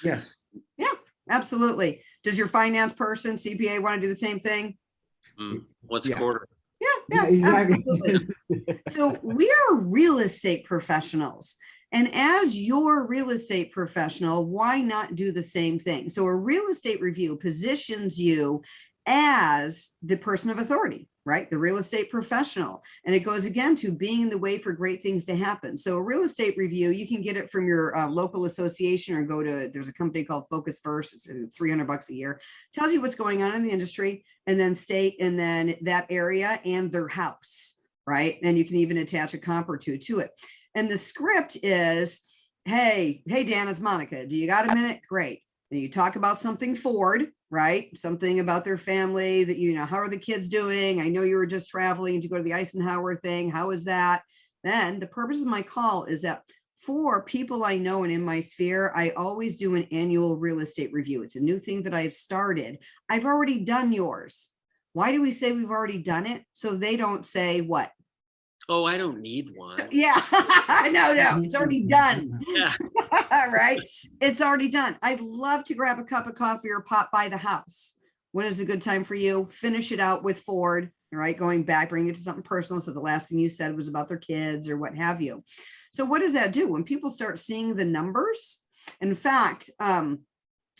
[SPEAKER 2] Yes.
[SPEAKER 4] Yeah, absolutely. Does your finance person, CPA, want to do the same thing?
[SPEAKER 3] Once a quarter.
[SPEAKER 4] Yeah,
[SPEAKER 2] Exactly.
[SPEAKER 4] absolutely. So we are real estate professionals. And as your real estate professional, why not do the same thing? So a real estate review positions you as the person of authority, right? The real estate professional. And it goes again to being in the way for great things to happen. So a real estate review, you can get it from your local association or go to, there's a company called Focus First. It's $300 a year. Tells you what's going on in the industry, and then state, and then that area and their house, right? And you can even attach a comp or two to it. And the script is, hey, Dan, it's Monica. Do you got a minute? Great. And you talk about something forward, right? Something about their family that, you know, how are the kids doing? I know you were just traveling to go to the Eisenhower thing. How is that? Then the purpose of my call is that for people I know and in my sphere, I always do an annual real estate review. It's a new thing that I've started. I've already done yours. Why do we say we've already done it? So they don't say what?
[SPEAKER 3] Oh, I don't need one.
[SPEAKER 4] Yeah, no, it's already done.
[SPEAKER 3] Yeah.
[SPEAKER 4] Right? It's already done. I'd love to grab a cup of coffee or pop by the house. When is a good time for you? Finish it out with Ford, right? Going back, bring it to something personal. So the last thing you said was about their kids or what have you. So what does that do? When people start seeing the numbers, in fact,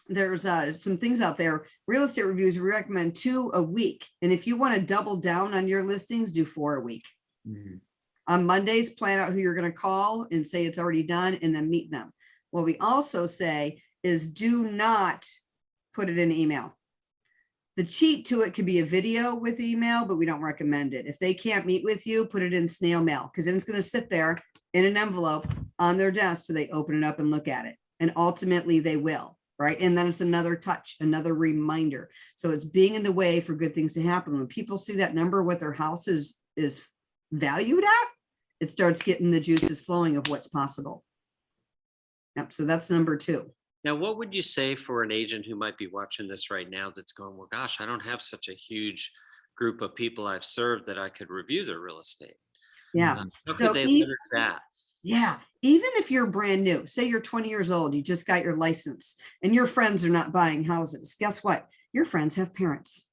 [SPEAKER 4] there's some things out there. Real estate reviews, we recommend 2 a week. And if you want to double down on your listings, do 4 a week.
[SPEAKER 2] Mhm.
[SPEAKER 4] On Mondays, plan out who you're going to call and say it's already done, and then meet them. What we also say is do not put it in email. The cheat to it could be a video with email, but we don't recommend it. If they can't meet with you, put it in snail mail, because then it's going to sit there in an envelope on their desk so they open it up and look at it. And ultimately they will, right? And then it's another touch, another reminder. So it's being in the way for good things to happen. When people see that number, what their house is valued at, it starts getting the juices flowing of what's possible. Yep. So that's number 2.
[SPEAKER 3] Now, what would you say for an agent who might be watching this right now that's going, well, gosh, I don't have such a huge group of people I've served that I could review their real estate?
[SPEAKER 4] Yeah.
[SPEAKER 3] How
[SPEAKER 4] So
[SPEAKER 3] could they limit that?
[SPEAKER 4] Yeah. Even if you're brand new, say you're 20 years old, you just got your license and your friends are not buying houses. Guess what? Your friends have parents.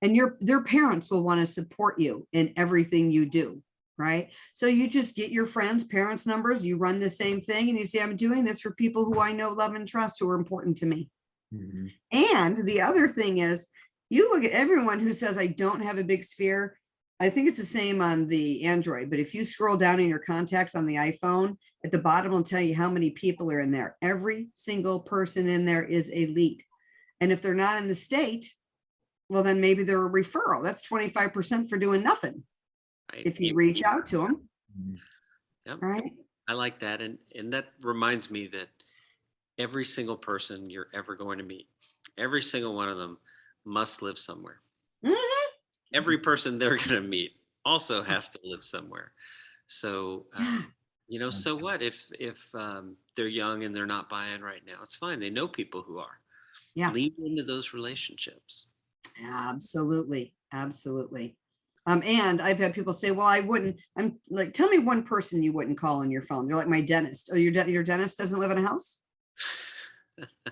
[SPEAKER 4] And their parents will want to support you in everything you do, right? So you just get your friends' parents' numbers, you run the same thing, and you say, I'm doing this for people who I know, love, and trust, who are important to me.
[SPEAKER 2] Mhm.
[SPEAKER 4] And the other thing is, you look at everyone who says, I don't have a big sphere. I think it's the same on the Android, but if you scroll down in your contacts on the iPhone, at the bottom will tell you how many people are in there. Every single person in there is a lead. And if they're not in the state, well, then maybe they're a referral. That's 25% for doing nothing.
[SPEAKER 3] Right?
[SPEAKER 4] If you reach out to them,
[SPEAKER 3] Yep.
[SPEAKER 4] right?
[SPEAKER 3] I like that. And that reminds me that every single person you're ever going to meet, every single one of them must live somewhere.
[SPEAKER 4] Mhm.
[SPEAKER 3] Every person they're going to meet also has to live somewhere. So, so what if they're young and they're not buying right now? It's fine. They know people who are.
[SPEAKER 4] Yeah.
[SPEAKER 3] Lean into those relationships.
[SPEAKER 4] Absolutely. Absolutely. And I've had people say, well, I wouldn't, I'm like, tell me one person you wouldn't call on your phone. They're like, my dentist. Oh, your dentist doesn't live in a house?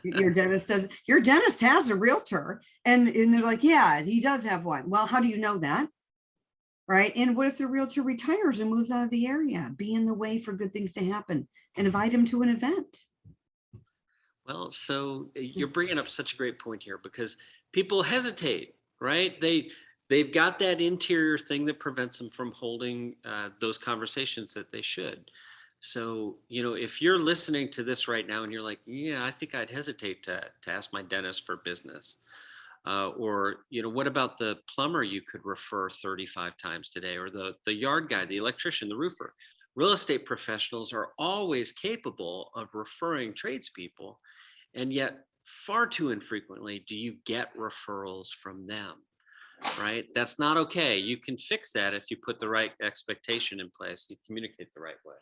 [SPEAKER 4] Your dentist has a realtor. And they're like, yeah, he does have one. Well, how do you know that? Right. And what if the realtor retires and moves out of the area? Be in the way for good things to happen and invite him to an event.
[SPEAKER 3] Well, so you're bringing up such a great point here, because people hesitate, right? They've got that interior thing that prevents them from holding those conversations that they should. So, if you're listening to this right now and you're like, yeah, I think I'd hesitate to ask my dentist for business. Or, what about the plumber you could refer 35 times today, or the yard guy, the electrician, the roofer? Real estate professionals are always capable of referring tradespeople, and yet far too infrequently do you get referrals from them, right? That's not okay. You can fix that if you put the right expectation in place, you communicate the right way.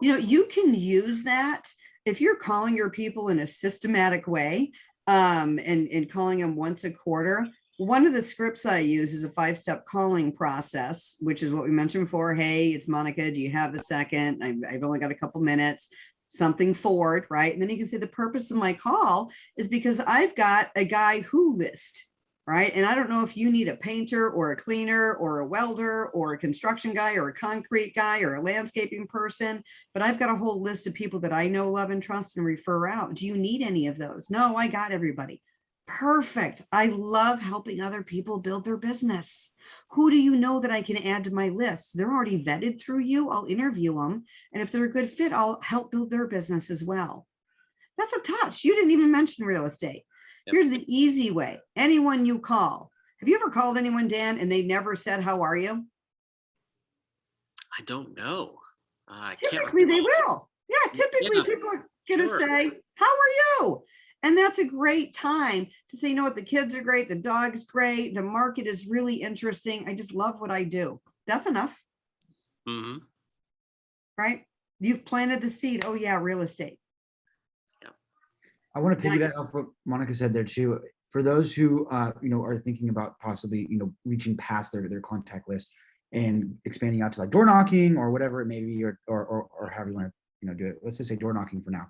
[SPEAKER 4] You can use that if you're calling your people in a systematic way, and calling them once a quarter. One of the scripts I use is a 5-step calling process, which is what we mentioned before. Hey, it's Monica. Do you have a second? I've only got a couple minutes. Something forward, right? And then you can say the purpose of my call is because I've got a guy who list, right? And I don't know if you need a painter or a cleaner or a welder or a construction guy or a concrete guy or a landscaping person, but I've got a whole list of people that I know, love, and trust and refer out. Do you need any of those? No, I got everybody. Perfect. I love helping other people build their business. Who do you know that I can add to my list? They're already vetted through you. I'll interview them. And if they're a good fit, I'll help build their business as well. That's a touch. You didn't even mention real estate.
[SPEAKER 3] Yep.
[SPEAKER 4] Here's the easy way. Anyone you call. Have you ever called anyone, Dan, and they never said, how are you?
[SPEAKER 3] I don't know. I
[SPEAKER 4] Typically they will. Yeah, typically people are going to say, how are you? And that's a great time to say, you know what, the kids are great. The dog's great. The market is really interesting. I just love what I do. That's enough.
[SPEAKER 3] Mm-hmm.
[SPEAKER 4] Right? You've planted the seed. Oh yeah, real estate.
[SPEAKER 2] I want to piggyback off what Monica said there too. For those who are thinking about possibly reaching past their contact list and expanding out to like door knocking or whatever it may be, or however you want to do it. Let's just say door knocking for now.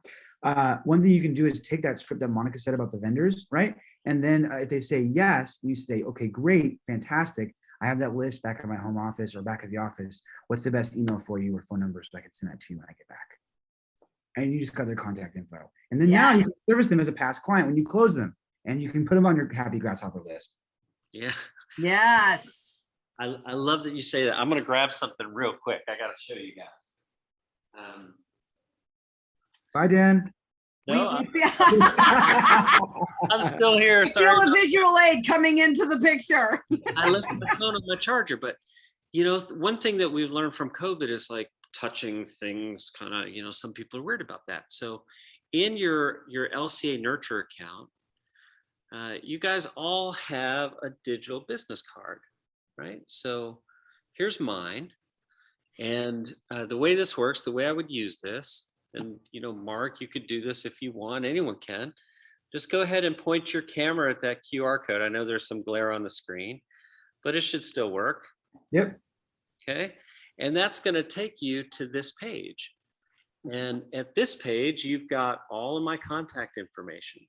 [SPEAKER 2] One thing you can do is take that script that Monica said about the vendors, right? And then if they say yes, you say, okay, great, fantastic. I have that list back at my home office or back at the office. What's the best email for you or phone number so I can send that to you when I get back? And you just got their contact info. And then now you can service them as a past client when you close them, and you can put them on your happy grasshopper list.
[SPEAKER 3] Yeah.
[SPEAKER 4] Yes.
[SPEAKER 3] I love that you say that. I'm going to grab something real quick. I got to show you guys.
[SPEAKER 2] Bye, Dan.
[SPEAKER 3] No, I'm still here.
[SPEAKER 4] I feel a visual aid coming into the picture.
[SPEAKER 3] I left my phone on my charger, but one thing that we've learned from COVID is like touching things kind of, some people are weird about that. So in your LCA Nurture account, you guys all have a digital business card, right? So here's mine. And the way this works, the way I would use this, and Mark, you could do this if you want, anyone can. Just go ahead and point your camera at that QR code. I know there's some glare on the screen, but it should still work.
[SPEAKER 2] Yep.
[SPEAKER 3] Okay. And that's going to take you to this page. And at this page, you've got all of my contact information.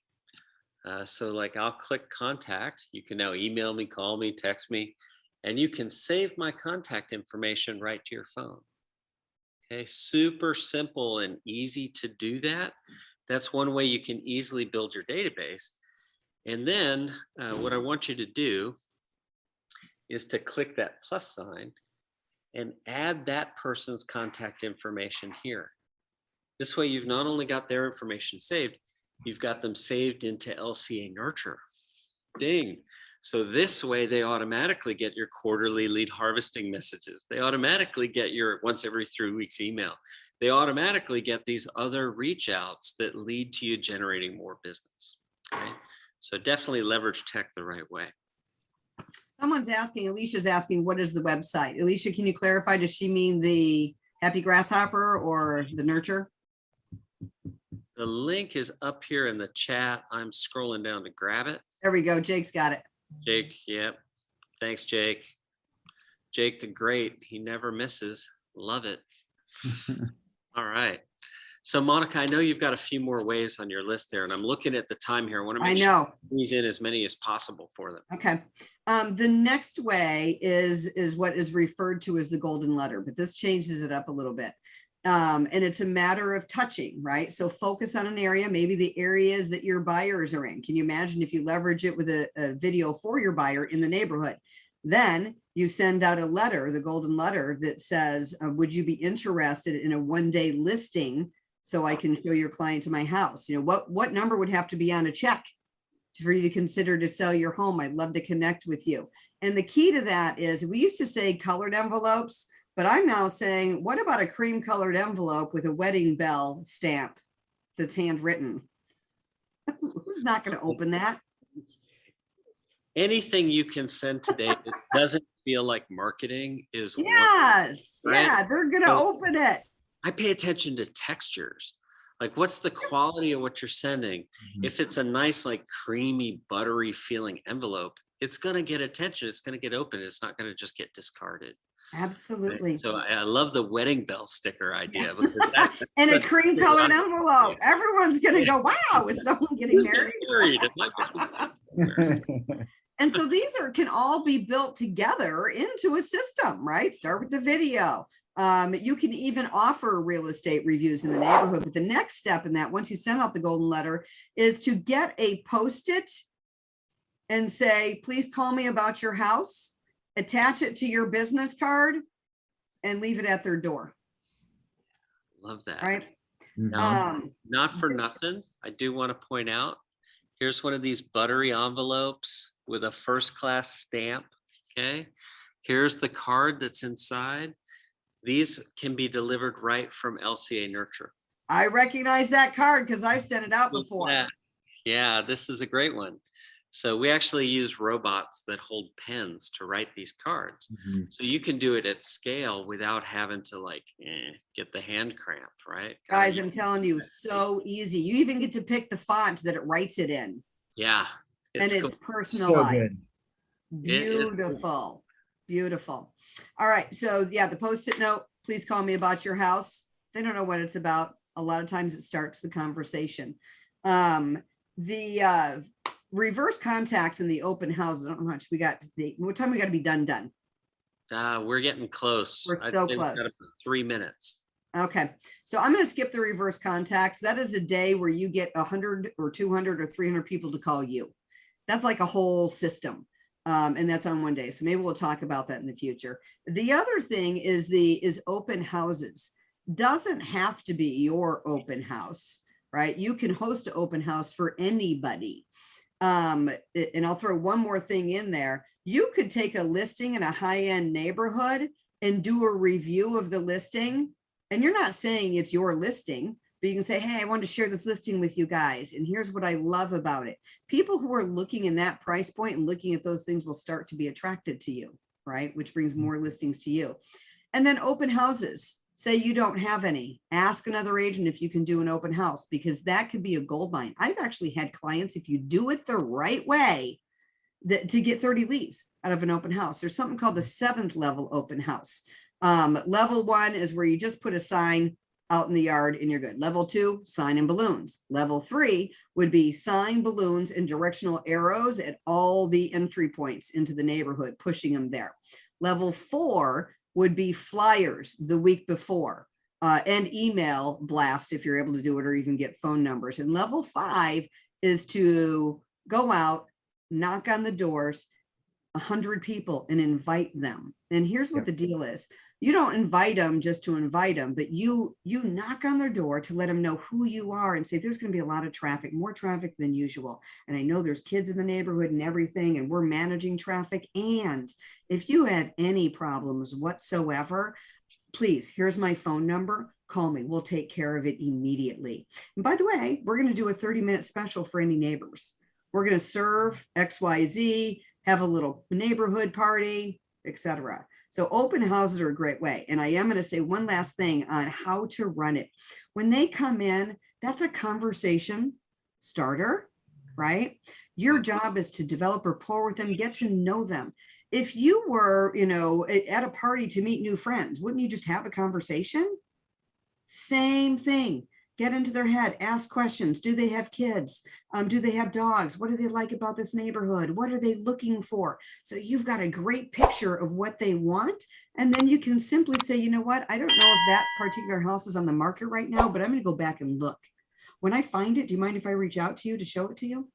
[SPEAKER 3] So like I'll click contact. You can now email me, call me, text me, and you can save my contact information right to your phone. Okay, super simple and easy to do that. That's one way you can easily build your database. And then what I want you to do is to click that plus sign and add that person's contact information here. This way, you've not only got their information saved, you've got them saved into LCA Nurture. Ding. So this way, they automatically get your quarterly lead harvesting messages. They automatically get your once every 3 weeks email. They automatically get these other reach outs that lead to you generating more business. Okay? So definitely leverage tech the right way.
[SPEAKER 4] Someone's asking, Alicia's asking, what is the website? Alicia, can you clarify? Does she mean the Happy Grasshopper or the Nurture?
[SPEAKER 3] The link is up here in the chat. I'm scrolling down to grab it.
[SPEAKER 4] There we go. Jake's got it.
[SPEAKER 3] Jake, yep. Thanks, Jake. Jake the Great. He never misses. Love it. All right. So Monica, I know you've got a few more ways on your list there, and I'm looking at the time here. I want to make sure squeeze in as many as possible for them.
[SPEAKER 4] Okay. The next way is what is referred to as the golden letter, but this changes it up a little bit. And it's a matter of touching, right? So focus on an area, maybe the areas that your buyers are in. Can you imagine if you leverage it with a video for your buyer in the neighborhood? Then you send out a letter, the golden letter that says, would you be interested in a one-day listing so I can show your client to my house? What number would have to be on a check for you to consider to sell your home? I'd love to connect with you. And the key to that is, we used to say colored envelopes, but I'm now saying, what about a cream colored envelope with a wedding bell stamp that's handwritten? Who's not going to open that?
[SPEAKER 3] Anything you can send today that doesn't feel like marketing is
[SPEAKER 4] yes,
[SPEAKER 3] wonderful, right?
[SPEAKER 4] Yeah, they're going to open it.
[SPEAKER 3] I pay attention to textures. Like, what's the quality of what you're sending? Mm-hmm. If it's a nice, like creamy, buttery feeling envelope, it's going to get attention. It's going to get open. It's not going to just get discarded.
[SPEAKER 4] Absolutely.
[SPEAKER 3] Right? So I love the wedding bell sticker idea. Because that's
[SPEAKER 4] and a cream colored envelope. Everyone's going to go, wow, is someone getting married? And so these can all be built together into a system, right? Start with the video. You can even offer real estate reviews in the neighborhood. But the next step in that, once you send out the golden letter, is to get a Post-it and say, please call me about your house, attach it to your business card, and leave it at their door.
[SPEAKER 3] Love that.
[SPEAKER 4] Right.
[SPEAKER 3] Now, not for nothing, I do want to point out, here's one of these buttery envelopes with a first class stamp. Okay. Here's the card that's inside. These can be delivered right from LCA Nurture.
[SPEAKER 4] I recognize that card because I've sent it out before.
[SPEAKER 3] Yeah, this is a great one. So we actually use robots that hold pens to write these cards. So you can do it at scale without having to like get the hand cramped, right?
[SPEAKER 4] Guys, I'm telling you, so easy. You even get to pick the font that it writes it in.
[SPEAKER 3] Yeah.
[SPEAKER 4] And it's
[SPEAKER 3] cool.
[SPEAKER 4] personalized. Beautiful. Beautiful. All right. So yeah, the post-it note, please call me about your house. They don't know what it's about. A lot of times it starts the conversation. The reverse contacts in the open houses. I don't know how much we got today. What time we got to be done?
[SPEAKER 3] We're getting close.
[SPEAKER 4] We're so close.
[SPEAKER 3] Got 3 minutes.
[SPEAKER 4] Okay. So I'm going to skip the reverse contacts. That is a day where you get 100 or 200 or 300 people to call you. That's like a whole system. And that's on one day. So maybe we'll talk about that in the future. The other thing is open houses. Doesn't have to be your open house, right? You can host an open house for anybody. And I'll throw one more thing in there. You could take a listing in a high-end neighborhood and do a review of the listing. And you're not saying it's your listing, but you can say, hey, I wanted to share this listing with you guys. And here's what I love about it. People who are looking in that price point and looking at those things will start to be attracted to you, right? Which brings more listings to you. And then open houses. Say you don't have any, ask another agent if you can do an open house, because that could be a gold mine. I've actually had clients, if you do it the right way, to get 30 leads out of an open house. There's something called the 7th level open house. Level 1 is where you just put a sign out in the yard and you're good. Level 2, sign and balloons. Level 3 would be sign, balloons, and directional arrows at all the entry points into the neighborhood, pushing them there. Level 4 would be flyers the week before and email blast if you're able to do it, or even get phone numbers. And level 5 is to go out, knock on the doors, 100 people, and invite them. And here's what the deal is. You don't invite them just to invite them, but you knock on their door to let them know who you are and say, there's going to be a lot of traffic, more traffic than usual. And I know there's kids in the neighborhood and everything, and we're managing traffic. And if you have any problems whatsoever, please, here's my phone number. Call me. We'll take care of it immediately. And by the way, we're going to do a 30-minute special for any neighbors. We're going to serve XYZ, have a little neighborhood party, etc. So open houses are a great way. And I am going to say one last thing on how to run it. When they come in, that's a conversation starter, right? Your job is to develop rapport with them, get to know them. If you were, at a party to meet new friends, wouldn't you just have a conversation? Same thing. Get into their head, ask questions. Do they have kids? Do they have dogs? What do they like about this neighborhood? What are they looking for? So you've got a great picture of what they want. And then you can simply say, you know what? I don't know if that particular house is on the market right now, but I'm going to go back and look. When I find it, do you mind if I reach out to you to show it to you?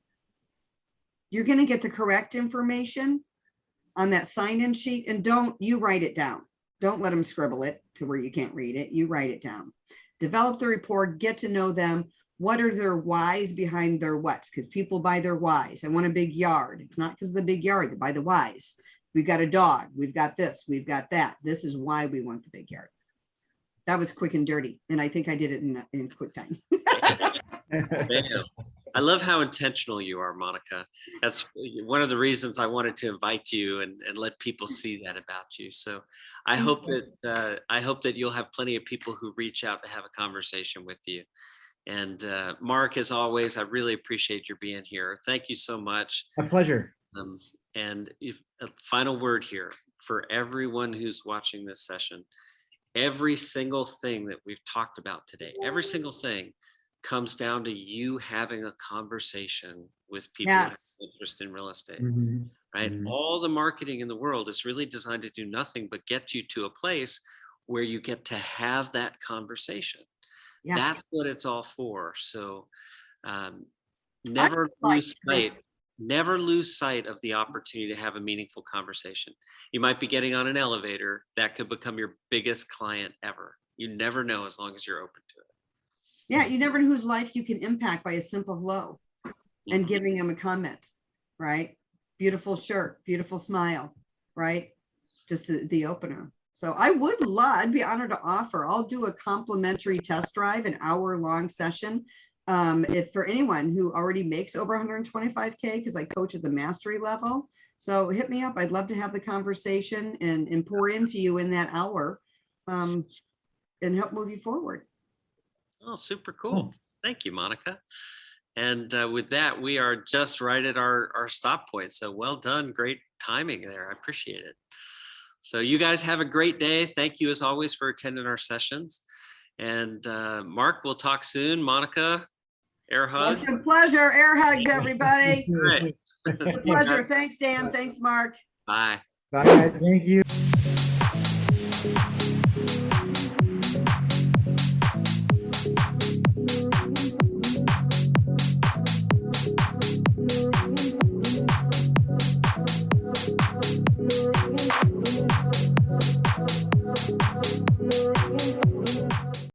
[SPEAKER 4] You're going to get the correct information on that sign-in sheet, and you write it down. Don't let them scribble it to where you can't read it. You write it down. Develop the rapport, get to know them. What are their whys behind their whats? Because people buy their whys. I want a big yard. It's not because of the big yard. They buy the whys. We've got a dog. We've got this. We've got that. This is why we want the big yard. That was quick and dirty. And I think I did it in quick time.
[SPEAKER 3] Damn. I love how intentional you are, Monica. That's one of the reasons I wanted to invite you and let people see that about you. So I hope that you'll have plenty of people who reach out to have a conversation with you. And Mark, as always, I really appreciate your being here. Thank you so much.
[SPEAKER 2] My pleasure.
[SPEAKER 3] And a final word here for everyone who's watching this session. Every single thing that we've talked about today, every single thing comes down to you having a conversation with people who have interest in real estate, right? All the marketing in the world is really designed to do nothing but get you to a place where you get to have that conversation. That's what it's all for. So never lose sight never lose sight of the opportunity to have a meaningful conversation. You might be getting on an elevator that could become your biggest client ever. You never know as long as you're open to it.
[SPEAKER 4] Yeah, you never know whose life you can impact by a simple hello and
[SPEAKER 3] Mhm.
[SPEAKER 4] giving them a comment, right? Beautiful shirt, beautiful smile, right? Just the opener. So I would love, I'd be honored to offer. I'll do a complimentary test drive, an hour-long session. If for anyone who already makes over 125K, because I coach at the mastery level. So hit me up. I'd love to have the conversation and pour into you in that hour and help move you forward.
[SPEAKER 3] Oh, super cool. Thank you, Monica. And with that, we are just right at our stop point. So well done. Great timing there. I appreciate it. So you guys have a great day. Thank you as always for attending our sessions. And Mark, we'll talk soon. Monica, air hug.
[SPEAKER 4] Such a pleasure. Air hugs, everybody.
[SPEAKER 3] All right.
[SPEAKER 4] It's a pleasure. Thanks, Dan. Thanks, Mark.
[SPEAKER 3] Bye.
[SPEAKER 2] Bye, guys. Thank you.